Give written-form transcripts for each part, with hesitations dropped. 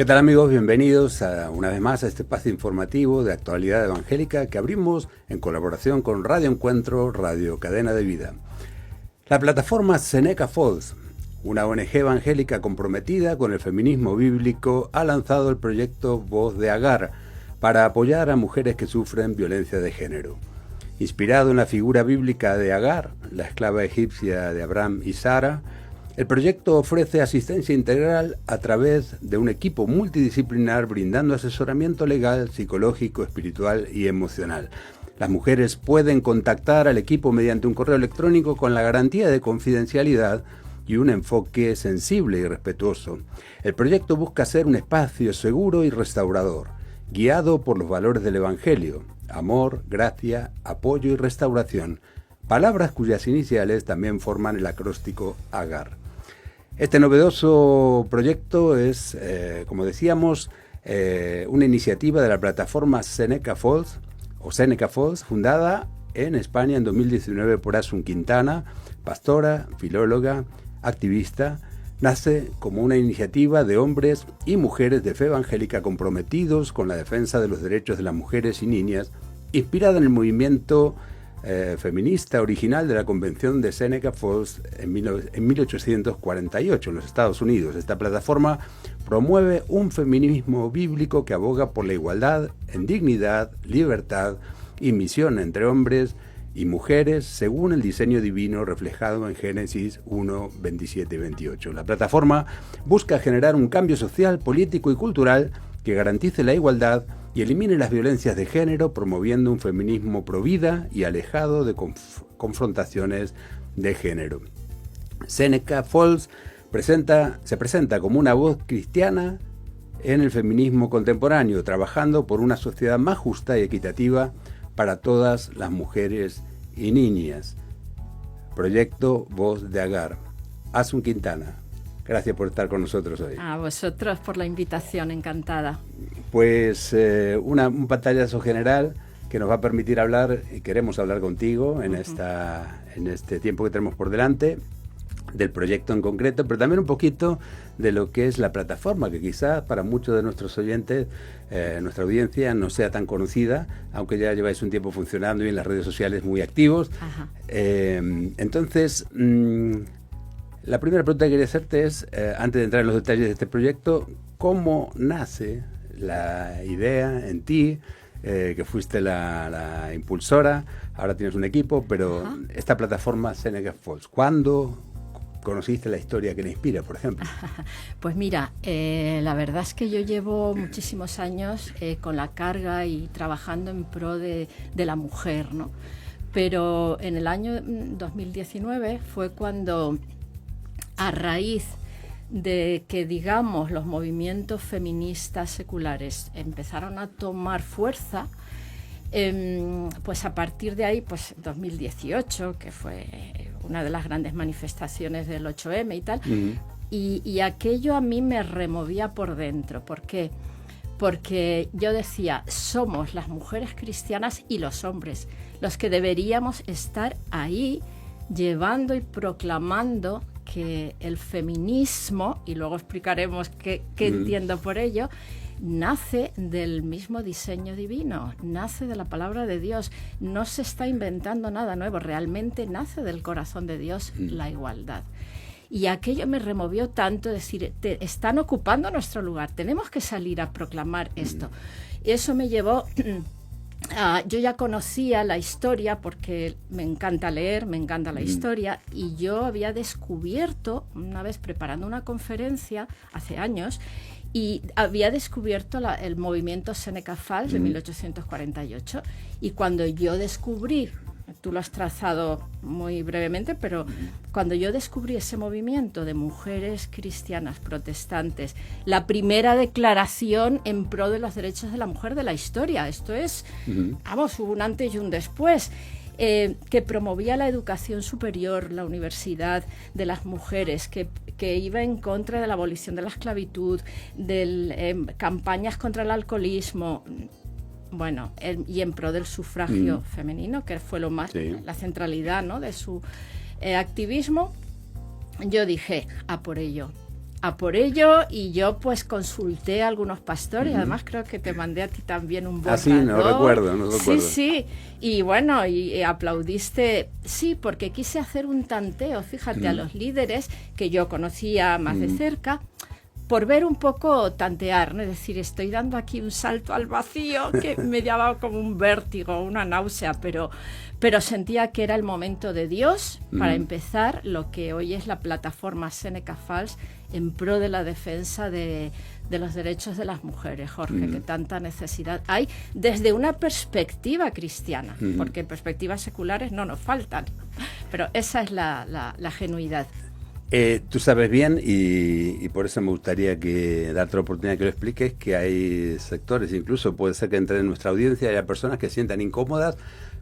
¿Qué tal, amigos? Bienvenidos una vez más a este espacio informativo de actualidad evangélica que abrimos en colaboración con Radio Encuentro, Radio Cadena de Vida. La plataforma Seneca Falls, una ONG evangélica comprometida con el feminismo bíblico, ha lanzado el proyecto Voz de Agar para apoyar a mujeres que sufren violencia de género. Inspirado en la figura bíblica de Agar, la esclava egipcia de Abraham y Sara, el proyecto ofrece asistencia integral a través de un equipo multidisciplinar brindando asesoramiento legal, psicológico, espiritual y emocional. Las mujeres pueden contactar al equipo mediante un correo electrónico con la garantía de confidencialidad y un enfoque sensible y respetuoso. El proyecto busca ser un espacio seguro y restaurador, guiado por los valores del Evangelio: amor, gracia, apoyo y restauración, palabras cuyas iniciales también forman el acróstico Agar. Este novedoso proyecto es, como decíamos, una iniciativa de la plataforma Seneca Falls, fundada en España en 2019 por Asun Quintana, pastora, filóloga, activista. Nace como una iniciativa de hombres y mujeres de fe evangélica comprometidos con la defensa de los derechos de las mujeres y niñas, inspirada en el movimiento feminista original de la Convención de Seneca Falls en 1848 en los Estados Unidos. Esta plataforma promueve un feminismo bíblico que aboga por la igualdad en dignidad, libertad y misión entre hombres y mujeres según el diseño divino reflejado en Génesis 1, 27 y 28. La plataforma busca generar un cambio social, político y cultural que garantice la igualdad y elimine las violencias de género, promoviendo un feminismo provida y alejado de confrontaciones de género. Seneca Falls se presenta como una voz cristiana en el feminismo contemporáneo, trabajando por una sociedad más justa y equitativa para todas las mujeres y niñas. Proyecto Voz de Agar. Asun Quintana, gracias por estar con nosotros hoy. A vosotros por la invitación, encantada. Pues un pantallazo general que nos va a permitir hablar, y queremos hablar contigo en este tiempo que tenemos por delante, del proyecto en concreto, pero también un poquito de lo que es la plataforma, que quizás para muchos de nuestros oyentes, nuestra audiencia, no sea tan conocida, aunque ya lleváis un tiempo funcionando y en las redes sociales muy activos. Entonces, la primera pregunta que quería hacerte es, antes de entrar en los detalles de este proyecto, ¿cómo nace la idea en ti, que fuiste la impulsora? Ahora tienes un equipo, pero esta plataforma Seneca Falls, ¿cuándo conociste la historia que la inspira, por ejemplo? Pues mira, la verdad es que yo llevo muchísimos años con la carga y trabajando en pro de la mujer, ¿no? Pero en el año 2019 fue cuando, a raíz de que, digamos, los movimientos feministas seculares empezaron a tomar fuerza, pues a partir de ahí, pues 2018, que fue una de las grandes manifestaciones del 8M y tal, y aquello a mí me removía por dentro. ¿Por qué? Porque yo decía, somos las mujeres cristianas y los hombres los que deberíamos estar ahí llevando y proclamando que el feminismo, y luego explicaremos qué entiendo por ello, nace del mismo diseño divino, nace de la palabra de Dios, no se está inventando nada nuevo, realmente nace del corazón de Dios la igualdad. Y aquello me removió tanto, decir, están ocupando nuestro lugar, tenemos que salir a proclamar esto. Y eso me llevó... yo ya conocía la historia porque me encanta leer, me encanta la historia, y yo había descubierto, una vez preparando una conferencia hace años, y había descubierto el movimiento Seneca Falls de 1848, y cuando yo descubrí, tú lo has trazado muy brevemente, pero cuando yo descubrí ese movimiento de mujeres cristianas protestantes, la primera declaración en pro de los derechos de la mujer de la historia, esto es, vamos, hubo un antes y un después, que promovía la educación superior, la universidad de las mujeres, que iba en contra de la abolición de la esclavitud, de campañas contra el alcoholismo, bueno, y en pro del sufragio femenino, que fue lo más, la centralidad, ¿no?, de su activismo. Yo dije, a por ello. a por ello, y yo pues consulté a algunos pastores, además creo que te mandé a ti también un borrador. Ah, sí, no recuerdo. Sí, y bueno, y aplaudiste, sí, porque quise hacer un tanteo, fíjate, a los líderes que yo conocía más de cerca, por ver un poco, tantear, ¿no? Es decir, estoy dando aquí un salto al vacío que me daba como un vértigo, una náusea, pero sentía que era el momento de Dios para empezar lo que hoy es la plataforma Seneca Falls en pro de la defensa de los derechos de las mujeres, Jorge, que tanta necesidad hay desde una perspectiva cristiana, porque perspectivas seculares no nos faltan, pero esa es la genuidad. Tú sabes bien, y por eso me gustaría darte la oportunidad que lo expliques, que hay sectores, incluso puede ser que entre en nuestra audiencia haya personas que se sientan incómodas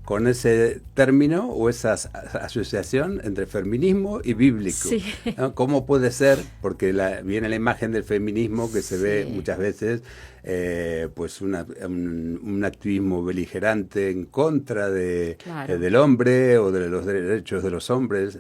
con ese término o esa asociación entre feminismo y bíblico. Sí. ¿No? ¿Cómo puede ser? Porque viene la imagen del feminismo que se ve muchas veces, pues un activismo beligerante en contra del hombre o de los derechos de los hombres,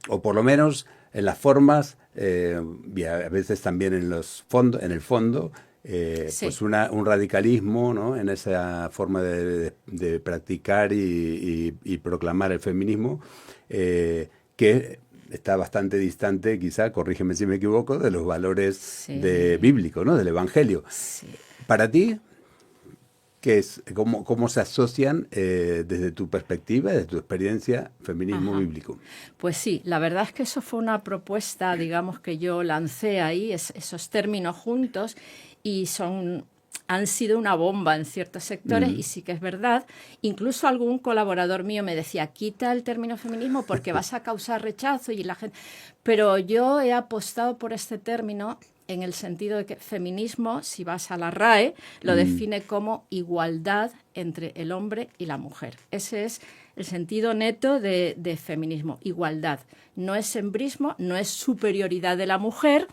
o por lo menos en las formas, y a veces también en el fondo, pues un radicalismo, ¿no? En esa forma de practicar y proclamar el feminismo, que está bastante distante, quizá, corrígeme si me equivoco, de los valores bíblicos, ¿no? Del Evangelio. Sí. Para ti, ¿qué es? ¿Cómo se asocian desde tu perspectiva, desde tu experiencia, feminismo bíblico? Pues sí, la verdad es que eso fue una propuesta, digamos, que yo lancé ahí, esos términos juntos, y han sido una bomba en ciertos sectores, y sí que es verdad. Incluso algún colaborador mío me decía, quita el término feminismo porque vas a causar rechazo y la gente... Pero yo he apostado por este término en el sentido de que feminismo, si vas a la RAE, lo define como igualdad entre el hombre y la mujer. Ese es el sentido neto de feminismo, igualdad. No es hembrismo, no es superioridad de la mujer,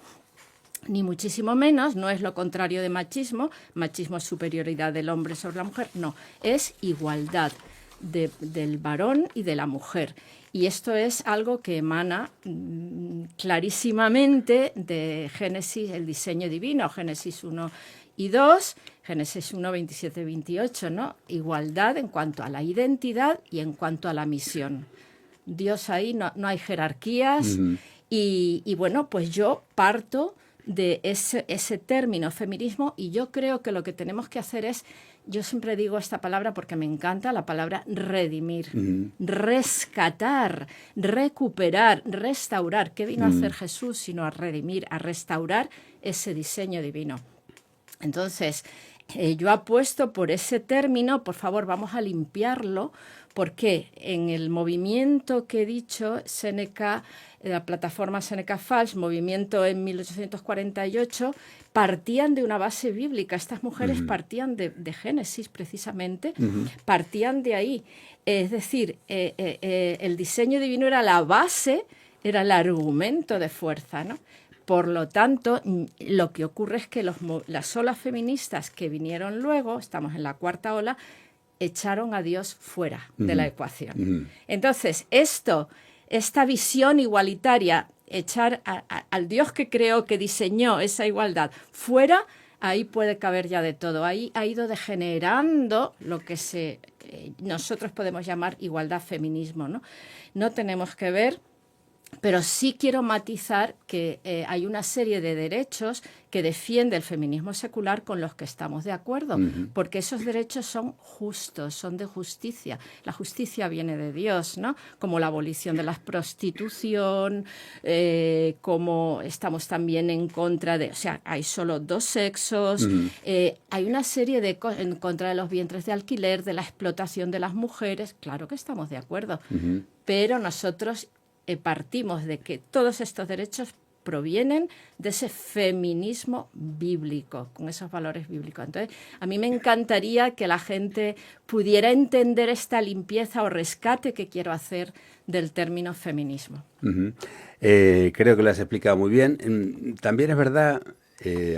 ni muchísimo menos, no es lo contrario de machismo. Machismo es superioridad del hombre sobre la mujer, no, es igualdad del varón y de la mujer. Y esto es algo que emana clarísimamente de Génesis, el diseño divino, Génesis 1 y 2, Génesis 1, 27, 28, ¿no? Igualdad en cuanto a la identidad y en cuanto a la misión. Dios ahí no hay jerarquías, y bueno, pues yo parto de ese término feminismo, y yo creo que lo que tenemos que hacer es, yo siempre digo esta palabra porque me encanta, la palabra redimir, rescatar, recuperar, restaurar. ¿Qué vino a hacer Jesús sino a redimir, a restaurar ese diseño divino? Entonces, yo apuesto por ese término. Por favor, vamos a limpiarlo, porque en el movimiento que he dicho, Seneca, la plataforma Seneca Falls, movimiento en 1848, partían de una base bíblica. Estas mujeres partían de Génesis, precisamente, partían de ahí. Es decir, el diseño divino era la base, era el argumento de fuerza, ¿no? Por lo tanto, lo que ocurre es que las olas feministas que vinieron luego, estamos en la cuarta ola, echaron a Dios fuera de la ecuación. Entonces, esta visión igualitaria, echar al Dios que creó, que diseñó esa igualdad fuera, ahí puede caber ya de todo. Ahí ha ido degenerando lo que nosotros podemos llamar igualdad, feminismo, ¿no? No tenemos que ver, pero sí quiero matizar que hay una serie de derechos que defiende el feminismo secular con los que estamos de acuerdo, porque esos derechos son justos, son de justicia. La justicia viene de Dios, ¿no? Como la abolición de la prostitución, como estamos también en contra de... O sea, hay solo dos sexos, hay una serie de cosas en contra de los vientres de alquiler, de la explotación de las mujeres. Claro que estamos de acuerdo, pero nosotros... partimos de que todos estos derechos provienen de ese feminismo bíblico, con esos valores bíblicos. Entonces, a mí me encantaría que la gente pudiera entender esta limpieza o rescate que quiero hacer del término feminismo. Creo que lo has explicado muy bien. También es verdad,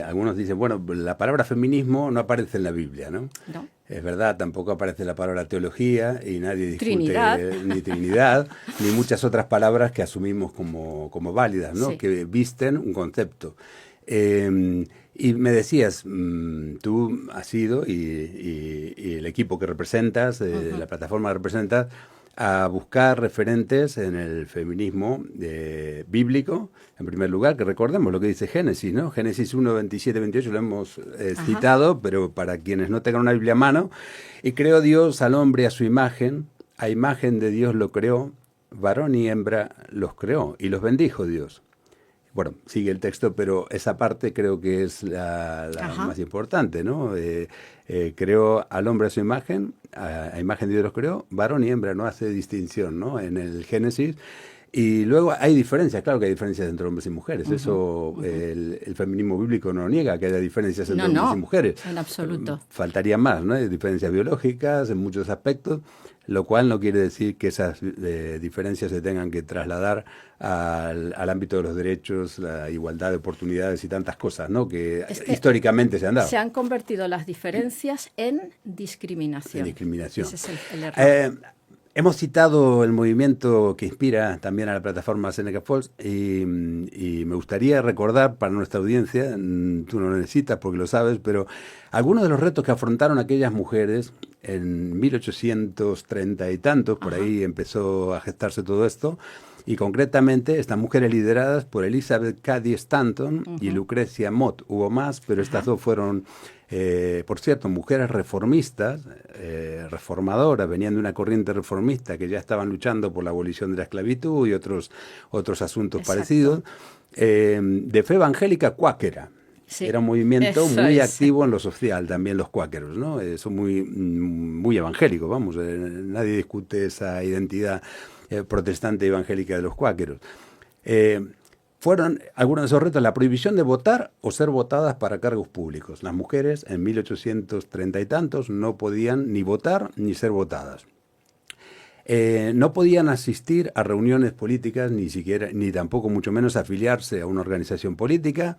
algunos dicen, bueno, la palabra feminismo no aparece en la Biblia, ¿no? No. Es verdad, tampoco aparece la palabra teología y nadie discute Trinidad. ni Trinidad, ni muchas otras palabras que asumimos como válidas, ¿no? Sí. Que visten un concepto. Y me decías, tú has sido, y el equipo que representas, la plataforma que representas, a buscar referentes en el feminismo bíblico, en primer lugar, que recordemos lo que dice Génesis, ¿no? Génesis 1, 27, 28 lo hemos citado, pero para quienes no tengan una Biblia a mano, y creó Dios al hombre a su imagen, a imagen de Dios lo creó, varón y hembra los creó, y los bendijo Dios. Bueno, sigue el texto, pero esa parte creo que es la más importante, ¿no? Creó al hombre a su imagen, a imagen de Dios los creó, varón y hembra, no hace distinción, ¿no? En el Génesis. Y luego hay diferencias, claro que hay diferencias entre hombres y mujeres. Eso el feminismo bíblico no niega que haya diferencias entre hombres y mujeres. En absoluto. Faltaría más, ¿no? Hay diferencias biológicas en muchos aspectos, lo cual no quiere decir que esas diferencias se tengan que trasladar al ámbito de los derechos, la igualdad de oportunidades y tantas cosas, ¿no? Que históricamente se han dado. Se han convertido las diferencias en discriminación. En discriminación. Ese es el error. Hemos citado el movimiento que inspira también a la plataforma Seneca Falls y me gustaría recordar para nuestra audiencia, tú no lo necesitas porque lo sabes, pero algunos de los retos que afrontaron aquellas mujeres en 1830 y tantos, por ahí empezó a gestarse todo esto, y concretamente estas mujeres lideradas por Elizabeth Cady Stanton y Lucrecia Mott. Hubo más, pero estas dos fueron... por cierto, mujeres reformistas, reformadoras, venían de una corriente reformista que ya estaban luchando por la abolición de la esclavitud y otros asuntos parecidos, de fe evangélica cuáquera. Sí, era un movimiento muy activo en lo social, también los cuáqueros, ¿no? Son muy evangélicos, vamos, nadie discute esa identidad protestante evangélica de los cuáqueros. Fueron algunos de esos retos: la prohibición de votar o ser votadas para cargos públicos. Las mujeres en 1830 y tantos no podían ni votar ni ser votadas. No podían asistir a reuniones políticas, ni tampoco mucho menos afiliarse a una organización política.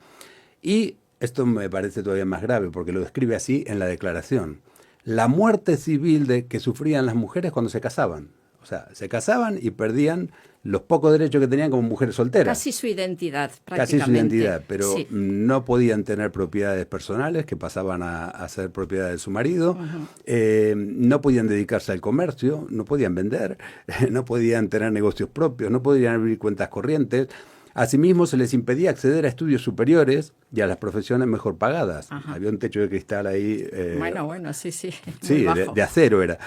Y esto me parece todavía más grave porque lo describe así en la declaración: la muerte civil que sufrían las mujeres cuando se casaban. O sea, se casaban y perdían los pocos derechos que tenían como mujeres solteras. Casi su identidad, Casi prácticamente. su identidad, pero no podían tener propiedades personales que pasaban a ser propiedad de su marido, no podían dedicarse al comercio, no podían vender, no podían tener negocios propios, no podían abrir cuentas corrientes. Asimismo, se les impedía acceder a estudios superiores y a las profesiones mejor pagadas. Había un techo de cristal ahí. Bueno, sí. Sí, de acero era.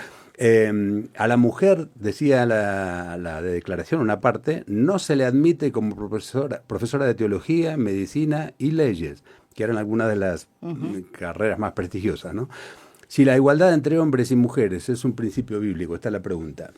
A la mujer, decía la declaración, una parte, no se le admite como profesora de teología, medicina y leyes, que eran algunas de las carreras más prestigiosas, ¿no? Si la igualdad entre hombres y mujeres es un principio bíblico, esta es la pregunta.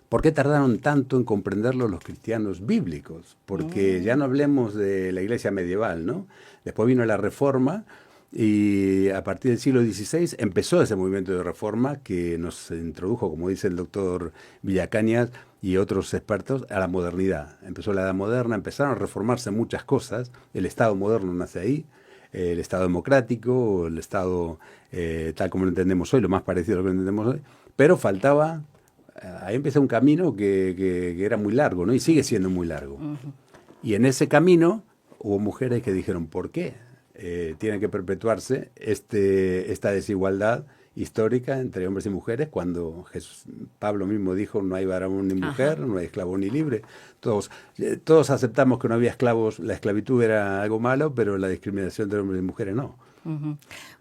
¿Por qué tardaron tanto en comprenderlo los cristianos bíblicos? Porque ya no hablemos de la iglesia medieval, ¿no? Después vino la Reforma y a partir del siglo XVI empezó ese movimiento de reforma que nos introdujo, como dice el doctor Villacañas y otros expertos, a la modernidad. Empezó la Edad Moderna, empezaron a reformarse muchas cosas. El Estado moderno nace ahí, el Estado democrático, el Estado tal como lo entendemos hoy, lo más parecido a lo que lo entendemos hoy, pero faltaba... Ahí empezó un camino que era muy largo, ¿no? Y sigue siendo muy largo. Y en ese camino hubo mujeres que dijeron, ¿por qué tiene que perpetuarse esta desigualdad histórica entre hombres y mujeres cuando Pablo mismo dijo, no hay varón ni mujer, no hay esclavo ni libre? Todos aceptamos que no había esclavos, la esclavitud era algo malo, pero la discriminación entre hombres y mujeres no.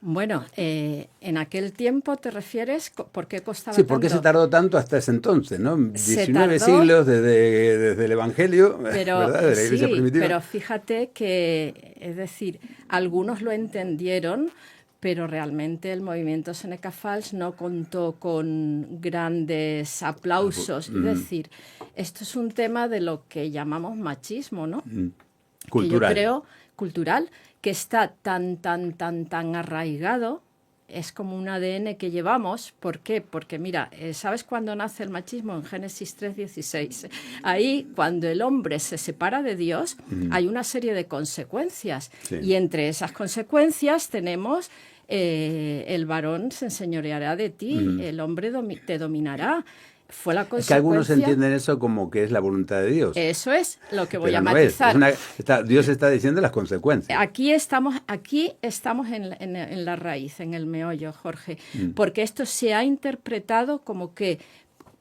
Bueno, en aquel tiempo te refieres, ¿por qué costaba tanto? Sí, ¿por qué se tardó tanto hasta ese entonces, ¿no? 19 siglos desde el Evangelio, ¿verdad? De la Iglesia primitiva. Pero fíjate que, es decir, algunos lo entendieron, pero realmente el movimiento Seneca Falls no contó con grandes aplausos. Es decir, esto es un tema de lo que llamamos machismo, ¿no? Cultural. Que yo creo, cultural, que está tan arraigado, es como un ADN que llevamos. ¿Por qué? Porque mira, ¿sabes cuándo nace el machismo? En Génesis 3:16. Ahí, cuando el hombre se separa de Dios, hay una serie de consecuencias. Sí. Y entre esas consecuencias tenemos el varón se enseñoreará de ti, el hombre te dominará. Fue la consecuencia. Es que algunos entienden eso como que es la voluntad de Dios. Eso es lo que voy Pero a no matizar. Dios está diciendo las consecuencias. Aquí estamos en la raíz, en el meollo, Jorge, porque esto se ha interpretado como que,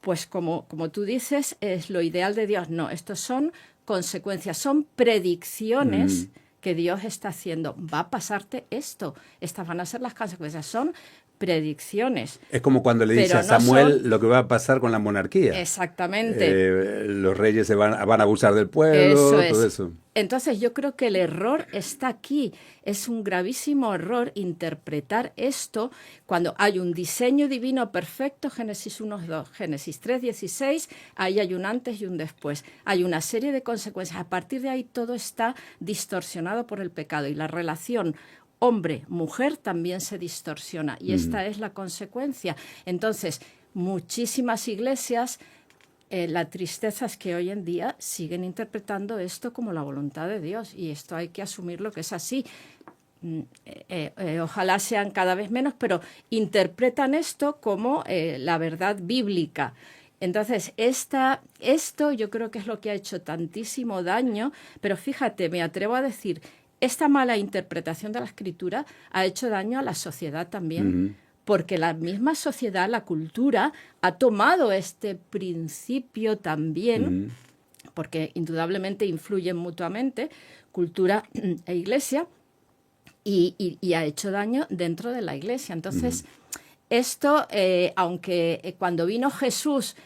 pues como tú dices, es lo ideal de Dios. No, estos son consecuencias, son predicciones que Dios está haciendo. Va a pasarte esto, estas van a ser las consecuencias, son predicciones. Es como cuando le dice a Samuel lo que va a pasar con la monarquía. Exactamente. Los reyes van a abusar del pueblo, todo eso. Entonces yo creo que el error está aquí. Es un gravísimo error interpretar esto cuando hay un diseño divino perfecto, Génesis 1:2, Génesis 3:16, ahí hay un antes y un después. Hay una serie de consecuencias. A partir de ahí todo está distorsionado por el pecado y la relación hombre-mujer también se distorsiona y esta es la consecuencia. Entonces, muchísimas iglesias, la tristeza es que hoy en día siguen interpretando esto como la voluntad de Dios y esto hay que asumirlo que es así. Ojalá sean cada vez menos, pero interpretan esto como la verdad bíblica. Entonces, esto yo creo que es lo que ha hecho tantísimo daño, pero fíjate, me atrevo a decir, esta mala interpretación de la Escritura ha hecho daño a la sociedad también, porque la misma sociedad, la cultura, ha tomado este principio también, porque indudablemente influyen mutuamente, cultura e iglesia, y ha hecho daño dentro de la iglesia. Entonces, esto, aunque cuando vino Jesús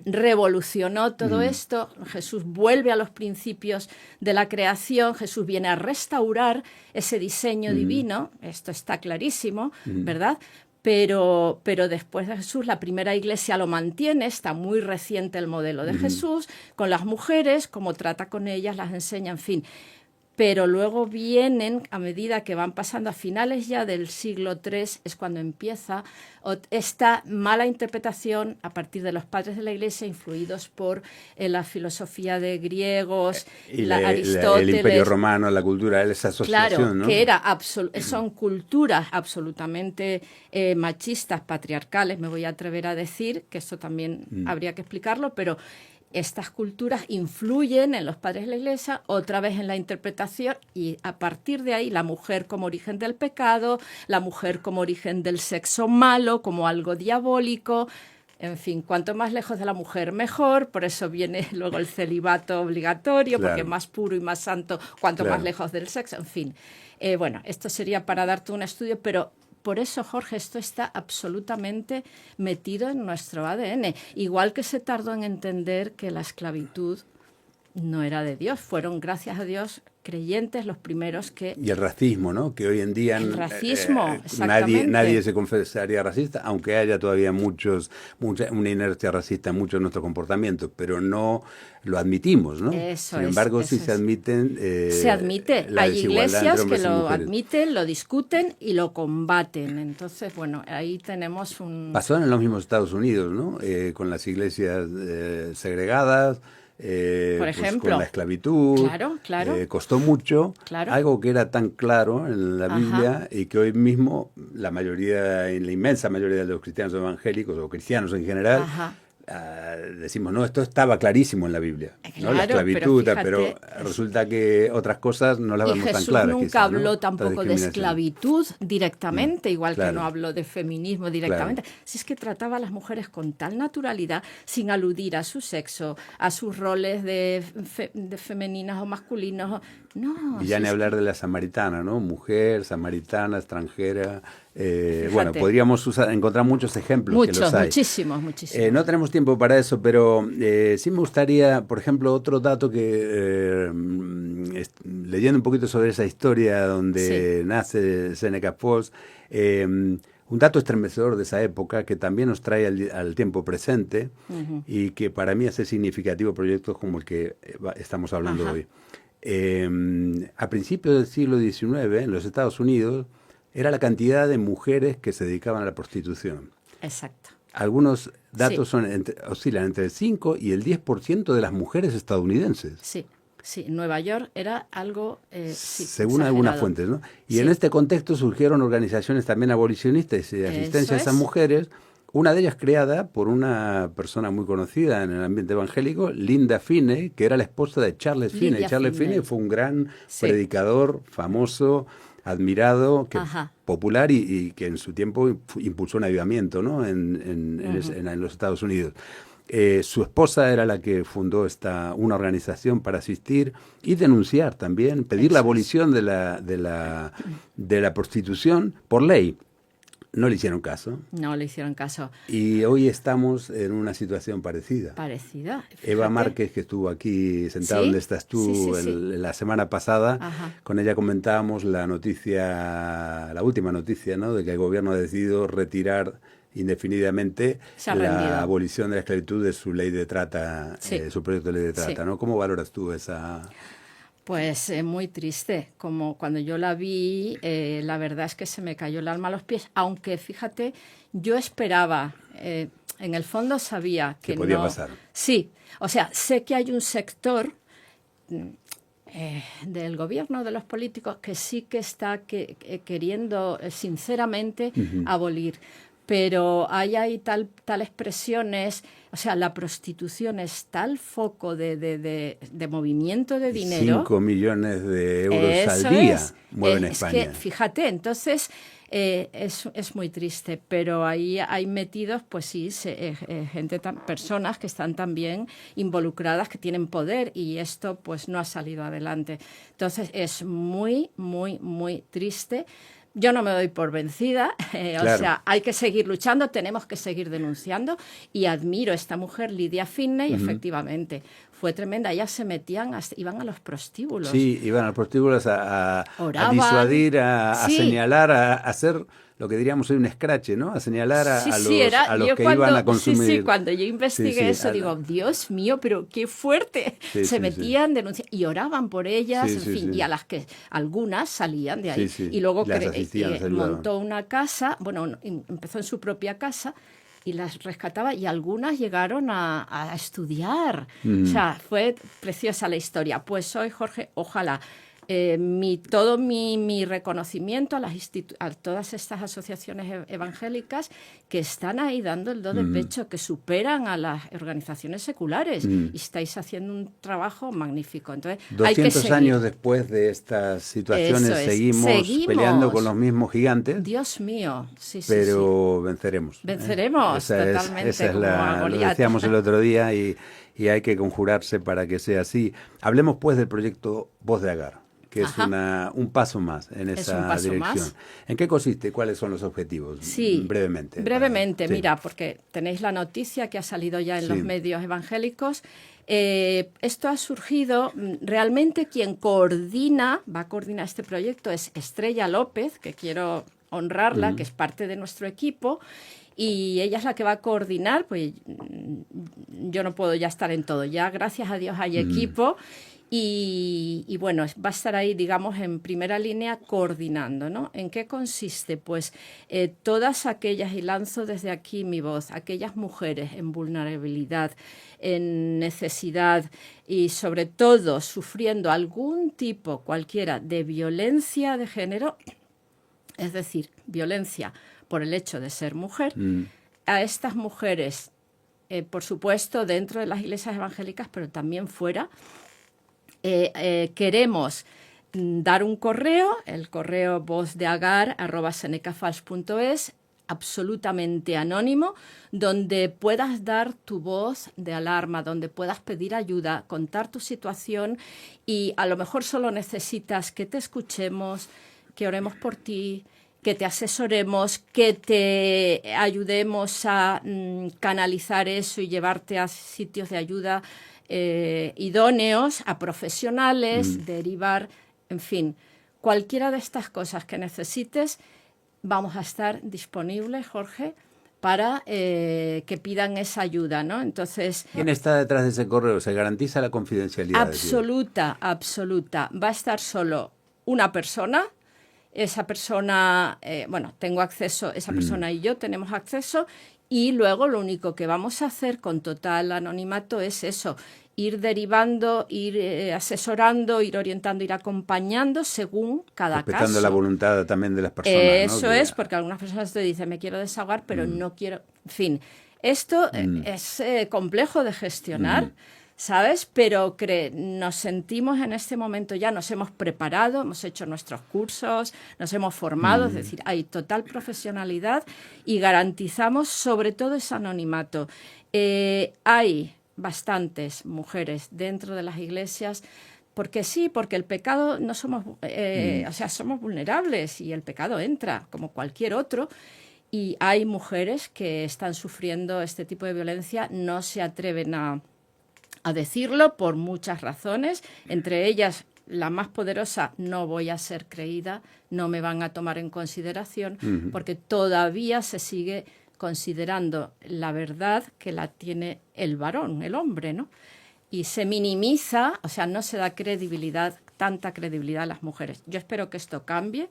revolucionó todo esto, Jesús vuelve a los principios de la creación, Jesús viene a restaurar ese diseño divino, esto está clarísimo, ¿verdad? Pero después de Jesús la primera iglesia lo mantiene, está muy reciente el modelo de Jesús, con las mujeres, cómo trata con ellas, las enseña, en fin. Pero luego vienen, a medida que van pasando a finales ya del siglo III, es cuando empieza esta mala interpretación a partir de los padres de la Iglesia, influidos por la filosofía de griegos, Aristóteles. El Imperio Romano, la cultura, esa asociación, claro, ¿no? Que son culturas absolutamente machistas, patriarcales, me voy a atrever a decir, que esto también habría que explicarlo, pero estas culturas influyen en los padres de la Iglesia, otra vez en la interpretación, y a partir de ahí la mujer como origen del pecado, la mujer como origen del sexo malo, como algo diabólico. En fin, cuanto más lejos de la mujer, mejor. Por eso viene luego el celibato obligatorio, claro, porque más puro y más santo, cuanto más lejos del sexo. En fin, bueno, esto sería para darte un estudio, pero por eso, Jorge, esto está absolutamente metido en nuestro ADN. Igual que se tardó en entender que la esclavitud no era de Dios. Fueron, gracias a Dios, creyentes los primeros que... Y el racismo, ¿no? Que hoy en día... El racismo, exactamente. Nadie se confesaría racista, aunque haya todavía una inercia racista en muchos de nuestros comportamientos, pero no lo admitimos, ¿no? Sin embargo, sí se admiten... se admite. Hay iglesias que lo admiten, lo discuten y lo combaten. Entonces, bueno, ahí tenemos un... Pasó en los mismos Estados Unidos, ¿no? Con las iglesias segregadas... por ejemplo, pues con la esclavitud, claro. Costó mucho, algo que era tan claro en la Biblia y que hoy mismo la inmensa mayoría de los cristianos evangélicos o cristianos en general decimos, no, esto estaba clarísimo en la Biblia, claro, ¿no? La esclavitud, pero resulta que otras cosas no las vemos tan claras. Jesús nunca quizás, habló ¿no? tampoco de esclavitud directamente, igual que no habló de feminismo directamente. Si es que trataba a las mujeres con tal naturalidad, sin aludir a su sexo, a sus roles de femeninas o masculinos. No, y ya ni hablar de la samaritana, ¿no? Mujer, samaritana, extranjera. Bueno, podríamos encontrar muchos ejemplos que los hay. Muchísimos. No tenemos tiempo para eso, pero sí me gustaría, por ejemplo, otro dato que, leyendo un poquito sobre esa historia donde nace Seneca Falls, un dato estremecedor de esa época que también nos trae al tiempo presente y que para mí hace significativo proyectos como el que estamos hablando hoy. A principios del siglo XIX, en los Estados Unidos, era la cantidad de mujeres que se dedicaban a la prostitución. Exacto. Algunos datos oscilan entre el 5 y el 10% de las mujeres estadounidenses. Sí. Sí, en Nueva York era algo, sí, según exagerado. algunas fuentes, ¿no? Y Sí. en este contexto surgieron organizaciones también abolicionistas y de asistencia a Eso esas es. mujeres, una de ellas creada por una persona muy conocida en el ambiente evangélico, Linda Finney, que era la esposa de Charles Finney. Lidia Charles Finney Finney. fue un gran Sí. predicador, famoso, admirado, Ajá. popular y que en su tiempo impulsó un avivamiento, ¿no? En los Estados Unidos. Su esposa era la que fundó una organización para asistir y denunciar también, pedir la Eso es. abolición de la prostitución por ley. No le hicieron caso No le hicieron caso. y hoy estamos en una situación parecida. Parecida. Eva Fíjate. Márquez, que estuvo aquí sentada ¿Sí? donde estás tú Sí, sí, sí. la semana pasada, Ajá. con ella comentábamos la última noticia, ¿no? De que el gobierno ha decidido retirar indefinidamente Se ha la rendido. abolición de la esclavitud de su ley de trata, Sí. su proyecto de ley de trata, Sí. ¿no? ¿Cómo valoras tú esa? Pues muy triste, como cuando yo la vi, la verdad es que se me cayó el alma a los pies, aunque fíjate, yo esperaba, en el fondo sabía que ¿Qué podía no. pasar? Sí, o sea, sé que hay un sector del gobierno, de los políticos, que sí que está queriendo sinceramente abolir. Pero hay tales presiones, o sea, la prostitución es tal foco de movimiento de dinero. 5 millones de euros Eso al día es. mueven Es España. que, fíjate, entonces es muy triste, pero ahí hay metidos, pues sí, gente, personas que están también involucradas, que tienen poder, y esto pues no ha salido adelante. Entonces es muy, muy, muy triste. Yo no me doy por vencida, Claro. O sea, hay que seguir luchando, tenemos que seguir denunciando, y admiro a esta mujer, Lidia Finney, efectivamente, fue tremenda. Ellas se metían, iban a los prostíbulos. Sí, iban a los prostíbulos a Oraban. disuadir, a Sí. señalar, a hacer lo que diríamos hoy un escrache, ¿no? A señalar a los yo que cuando, iban a consumir. Sí, cuando yo investigué Sí, sí, eso, digo, Dios mío, pero qué fuerte. Sí, Se sí, metían, denunciaban y oraban por ellas, Sí, en sí, fin, sí. y a las que algunas salían de ahí. Sí, sí. Y luego Las asistían, las ayudaban. montó una casa, bueno, empezó en su propia casa y las rescataba, y algunas llegaron a estudiar. O sea, fue preciosa la historia. Pues hoy, Jorge, ojalá todo mi reconocimiento a todas estas asociaciones evangélicas que están ahí dando el do de pecho, que superan a las organizaciones seculares, y estáis haciendo un trabajo magnífico. Entonces, hay que 200 seguir. años después de estas situaciones Eso es. seguimos peleando con los mismos gigantes, Dios mío, sí, sí, pero venceremos. Venceremos, totalmente, Esa es como a lo Goliat. decíamos el otro día y hay que conjurarse para que sea así. Hablemos pues del proyecto Voz de Agar, que es Ajá. un paso más en Es esa un paso dirección. más. ¿En qué consiste? ¿Cuáles son los objetivos? Sí, brevemente. Brevemente, Sí. mira, porque tenéis la noticia que ha salido ya en Sí. los medios evangélicos. Esto ha surgido, realmente quien va a coordinar este proyecto es Estrella López, que quiero honrarla, que es parte de nuestro equipo, y ella es la que va a coordinar, pues yo no puedo ya estar en todo, ya gracias a Dios hay equipo. Y bueno, va a estar ahí, digamos, en primera línea coordinando, ¿no? ¿En qué consiste? Pues todas aquellas, y lanzo desde aquí mi voz, aquellas mujeres en vulnerabilidad, en necesidad y sobre todo sufriendo algún tipo, cualquiera, de violencia de género, es decir, violencia por el hecho de ser mujer, a estas mujeres, por supuesto, dentro de las iglesias evangélicas, pero también fuera, queremos dar un correo, el correo vozdeagar@senecafals.es, absolutamente anónimo, donde puedas dar tu voz de alarma, donde puedas pedir ayuda, contar tu situación, y a lo mejor solo necesitas que te escuchemos, que oremos por ti, que te asesoremos, que te ayudemos a canalizar eso y llevarte a sitios de ayuda idóneos, a profesionales, derivar, en fin, cualquiera de estas cosas que necesites, vamos a estar disponibles, Jorge, para que pidan esa ayuda, ¿no? Entonces, ¿Quién está detrás de ese correo? ¿Se garantiza la confidencialidad? absoluta. Va a estar solo una persona. Esa persona, tengo acceso, esa persona y yo tenemos acceso, y luego lo único que vamos a hacer con total anonimato es eso, ir derivando, ir asesorando, ir orientando, ir acompañando según cada caso. Respetando la voluntad también de las personas, Eso ¿no? es, porque algunas personas te dicen, me quiero desahogar, pero no quiero... En fin, esto es complejo de gestionar, ¿sabes? Pero nos sentimos en este momento ya, nos hemos preparado, hemos hecho nuestros cursos, nos hemos formado, es decir, hay total profesionalidad y garantizamos sobre todo ese anonimato. Hay bastantes mujeres dentro de las iglesias, porque sí, porque el pecado no somos, o sea, somos vulnerables y el pecado entra como cualquier otro. Y hay mujeres que están sufriendo este tipo de violencia, no se atreven a decirlo por muchas razones, entre ellas la más poderosa, no voy a ser creída, no me van a tomar en consideración, porque todavía se sigue considerando la verdad que la tiene el varón, el hombre, ¿no? Y se minimiza, o sea, no se da credibilidad, tanta credibilidad a las mujeres. Yo espero que esto cambie,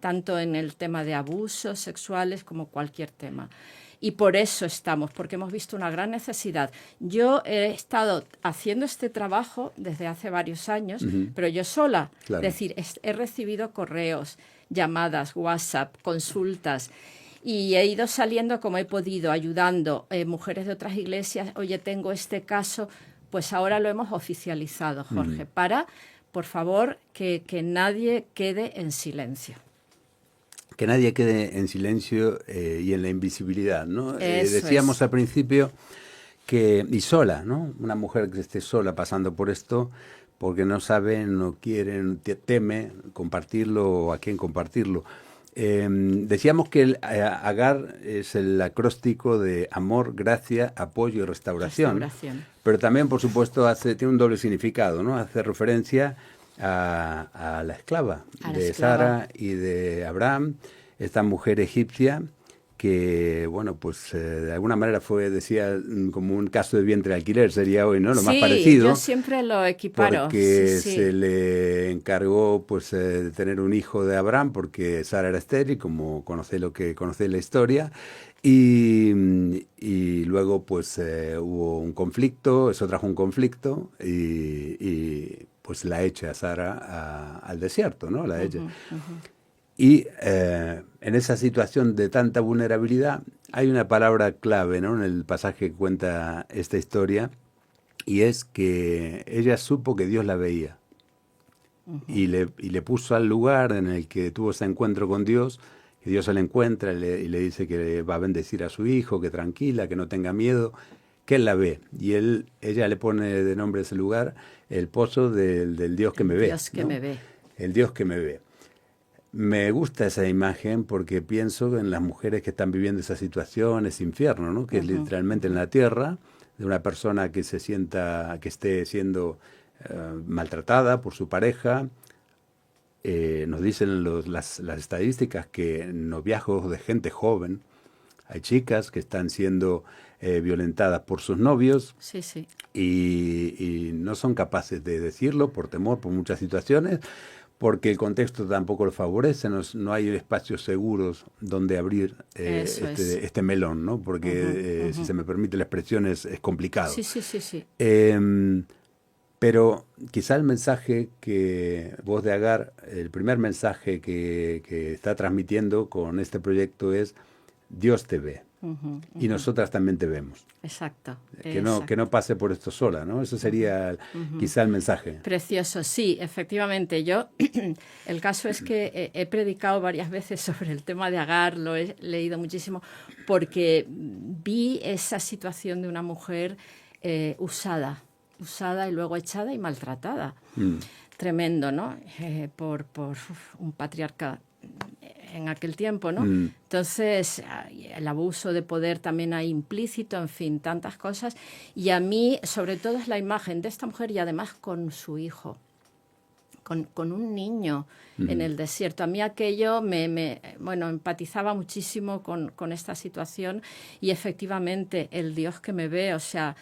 tanto en el tema de abusos sexuales como cualquier tema. Y por eso estamos, porque hemos visto una gran necesidad. Yo he estado haciendo este trabajo desde hace varios años, pero yo sola. Claro. Es decir, he recibido correos, llamadas, WhatsApp, consultas, y he ido saliendo como he podido, ayudando mujeres de otras iglesias. Oye, tengo este caso, pues ahora lo hemos oficializado, Jorge, para, por favor, que nadie quede en silencio. Que nadie quede en silencio y en la invisibilidad, ¿no? Decíamos es. al principio que, y sola, ¿no? Una mujer que esté sola pasando por esto porque no sabe, no quiere, teme compartirlo o a quién compartirlo. Decíamos que Agar es el acróstico de amor, gracia, apoyo y restauración. Pero también, por supuesto, tiene un doble significado, ¿no? Hace referencia a la esclava de Sara y de Abraham, esta mujer egipcia que, bueno, pues de alguna manera decía, como un caso de vientre de alquiler, sería hoy, ¿no? Lo más parecido. Yo siempre lo equiparo. Porque se le encargó, pues, de tener un hijo de Abraham, porque Sara era estéril, como conocéis la historia, y luego, pues, hubo un conflicto, eso trajo un conflicto, y pues la echa a Sara al desierto, ¿no? La echa. Y en esa situación de tanta vulnerabilidad hay una palabra clave, ¿no? En el pasaje que cuenta esta historia, y es que ella supo que Dios la veía y le puso al lugar en el que tuvo ese encuentro con Dios, y Dios se le encuentra y le dice que va a bendecir a su hijo, que tranquila, que no tenga miedo, que él la ve. Y ella le pone de nombre a ese lugar el pozo del Dios que me ve. Dios que me ve. El Dios que me ve. Me gusta esa imagen porque pienso en las mujeres que están viviendo esa situación, ese infierno, ¿no? Que es literalmente en la tierra, de una persona que que esté siendo maltratada por su pareja. Nos dicen las estadísticas que en noviazgos de gente joven hay chicas que están siendo violentadas por sus novios. Sí, sí. Y no son capaces de decirlo por temor, por muchas situaciones, porque el contexto tampoco lo favorece, no hay espacios seguros donde abrir este melón, ¿no? Porque si se me permite la expresión es complicado. Sí. Pero quizá el mensaje que Voz de Agar, el primer mensaje que está transmitiendo con este proyecto es: Dios te ve. Y nosotras también te vemos. Exacto. Que no pase por esto sola, ¿no? Eso sería quizá el mensaje. Precioso, sí, efectivamente. Yo, el caso es que he predicado varias veces sobre el tema de Agar, lo he leído muchísimo, porque vi esa situación de una mujer usada y luego echada y maltratada. Tremendo, ¿no? Por un patriarca en aquel tiempo, ¿no? Entonces, el abuso de poder también hay implícito, en fin, tantas cosas. Y a mí, sobre todo, es la imagen de esta mujer y además con su hijo, con un niño en el desierto. A mí aquello bueno, empatizaba muchísimo con esta situación y efectivamente el Dios que me ve, o sea,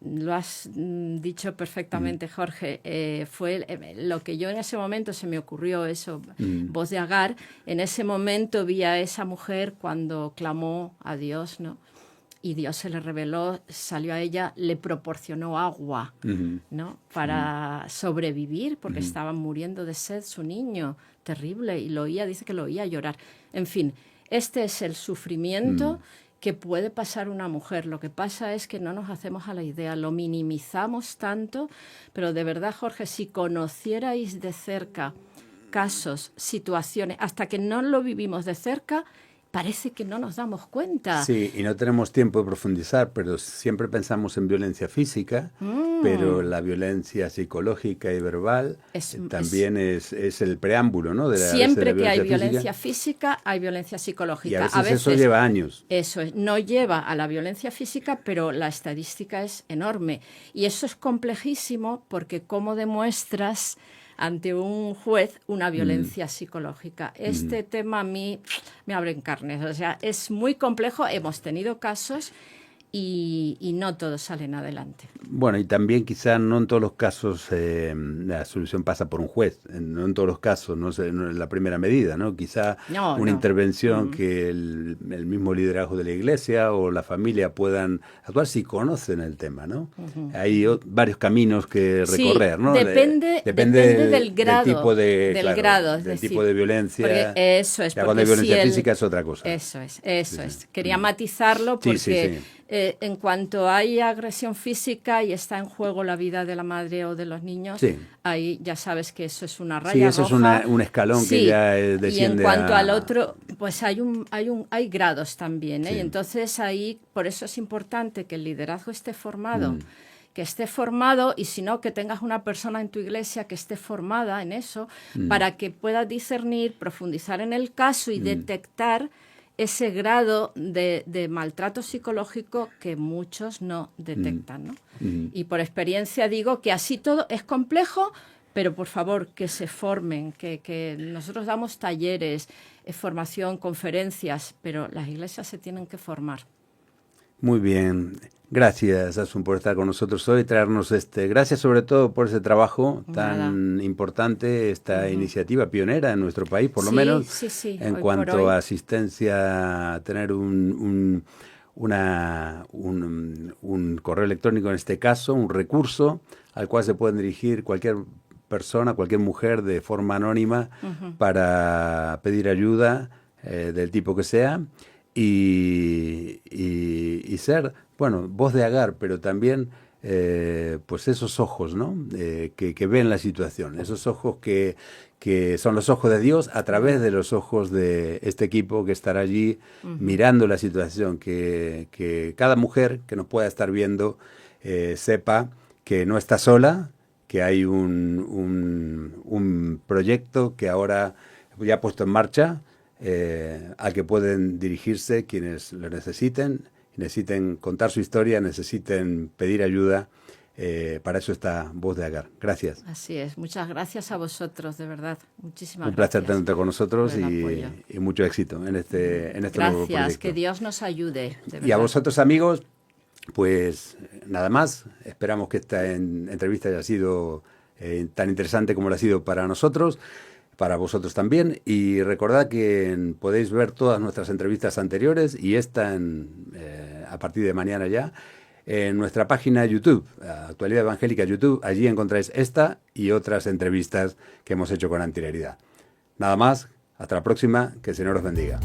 lo has dicho perfectamente, Jorge. Fue lo que yo en ese momento se me ocurrió, eso, Voz de Agar. En ese momento vi a esa mujer cuando clamó a Dios, ¿no? y Dios se le reveló, salió a ella, le proporcionó agua, ¿no? Para sobrevivir, porque estaba muriendo de sed su niño, terrible, y lo oía, dice que lo oía llorar. En fin, este es el sufrimiento que puede pasar una mujer. Lo que pasa es que no nos hacemos a la idea, lo minimizamos tanto, pero de verdad, Jorge, si conocierais de cerca casos, situaciones, hasta que no lo vivimos de cerca, parece que no nos damos cuenta. Sí, y no tenemos tiempo de profundizar, pero siempre pensamos en violencia física, pero la violencia psicológica y verbal también es el preámbulo, ¿no? Siempre que hay violencia física, hay violencia psicológica. Y a veces eso lleva años. Eso es, no lleva a la violencia física, pero la estadística es enorme. Y eso es complejísimo porque ¿cómo demuestras ante un juez una violencia psicológica? Este tema a mí me abre en carnes. O sea, es muy complejo. Hemos tenido casos y no todos salen adelante. Bueno, y también quizá no en todos los casos la solución pasa por un juez. No en todos los casos, no es la primera medida, ¿no? Quizá una intervención que el mismo liderazgo de la iglesia o la familia puedan actuar si conocen el tema, ¿no? Hay varios caminos que recorrer, ¿no? Depende del grado. Del tipo de violencia. Eso es. Ya cuando hay violencia física es otra cosa. Eso es. Quería matizarlo porque en cuanto hay agresión física y está en juego la vida de la madre o de los niños, ahí ya sabes que eso es una raya roja. Sí, eso es un escalón que ya desciende. Y en cuanto al otro, pues hay grados también, ¿eh? Y entonces ahí, por eso es importante que el liderazgo esté formado. Que esté formado, y si no, que tengas una persona en tu iglesia que esté formada en eso, para que pueda discernir, profundizar en el caso y detectar ese grado de maltrato psicológico que muchos no detectan, ¿no? Y por experiencia digo que así todo es complejo, pero por favor que se formen, que nosotros damos talleres, formación, conferencias, pero las iglesias se tienen que formar. Muy bien. Gracias, Asun, por estar con nosotros hoy, traernos gracias sobre todo por ese trabajo tan importante, esta iniciativa pionera en nuestro país, por lo menos, en cuanto a asistencia, tener un correo electrónico en este caso, un recurso al cual se pueden dirigir cualquier persona, cualquier mujer de forma anónima para pedir ayuda del tipo que sea y ser, bueno, voz de Agar, pero también pues esos ojos, ¿no? Que ven la situación, esos ojos que son los ojos de Dios a través de los ojos de este equipo que estará allí mirando la situación, que cada mujer que nos pueda estar viendo sepa que no está sola, que hay un proyecto que ahora ya ha puesto en marcha, al que pueden dirigirse quienes lo necesiten contar su historia, necesiten pedir ayuda. Para eso está Voz de Agar. Gracias. Así es. Muchas gracias a vosotros, de verdad. Muchísimas gracias. Un placer tenerte con nosotros y mucho éxito en este nuevo proyecto. Gracias, que Dios nos ayude. Y a vosotros, amigos, pues nada más. Esperamos que esta entrevista haya sido tan interesante como lo ha sido para nosotros, para vosotros también. Y recordad que podéis ver todas nuestras entrevistas anteriores y esta a partir de mañana ya en nuestra página YouTube, Actualidad Evangélica YouTube. Allí encontráis esta y otras entrevistas que hemos hecho con anterioridad. Nada más, hasta la próxima, que el Señor os bendiga.